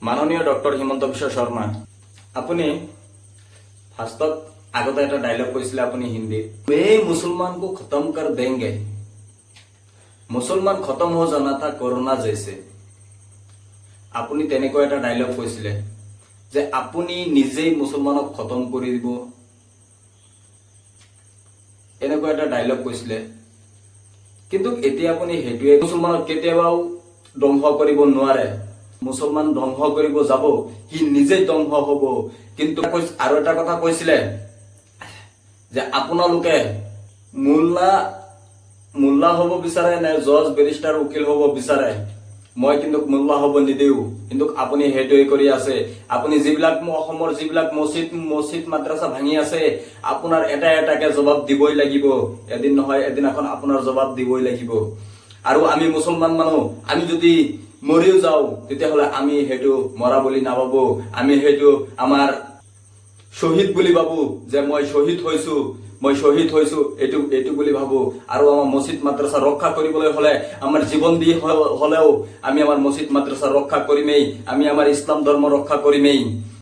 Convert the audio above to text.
মাননীয় ডক্টৰ হিমন্ত বিশ্ব শৰ্মা, আপুনি ফাৰ্ষ্টত আগতে এটা ডায়লগ কৈছিলে আপুনি হিন্দীত, মে মুছলমান কো খতম কৰ দেंगे, মুছলমান খতম हो जाना था कोरोना जैसे। আপুনি তেনেকৈ এটা ডায়লগ কৈছিলে যে আপুনি নিজেই মুছলমানক খতম কৰি দিব, এনেকুৱা এটা ডায়লগ কৈছিলে। কিন্তু এতিয়া আপুনি সেইটোৱে মুছলমানক কেতিয়াবাও ধ্বংস কৰিব নোৱাৰে। মুছলমান ধ্বংস কৰিব যাব, সি নিজেই ধ্বংস হ'ব। কিন্তু আৰু এটা কথা কৈছিলে যে আপোনালোকে মোল্লা হ'ব বিচাৰে নে জজ বেৰিষ্টাৰ উকিল হ'ব বিচাৰে, মই কিন্তু মোল্লা হ'ব নিদিও। কিন্তু আপুনি সেইটোৱে কৰি আছে। আপুনি যিবিলাক অসমৰ যিবিলাক মছজিদ মাদ্ৰাছা ভাঙি আছে, আপোনাৰ এটা এটাকে জবাব দিবই লাগিব। এদিন নহয় এদিন এখন আপোনাৰ জবাব দিবই লাগিব। আৰু আমি মুছলমান মানুহ, আমি যদি মৰিও যাওঁ তেতিয়াহ'লে আমি সেইটো মৰা বুলি নাভাবো, আমি সেইটো আমাৰ শ্বহীদ বুলি ভাবো, যে মই শ্বহীদ হৈছো এইটো বুলি ভাবো। আৰু আমাৰ মছজিদ মাদ্ৰাছা ৰক্ষা কৰিবলৈ হলে, আমাৰ জীৱন দি হলেও আমি আমাৰ মছজিদ মাদ্ৰাছা ৰক্ষা কৰিমেই, আমি আমাৰ ইছলাম ধৰ্ম ৰক্ষা কৰিমেই।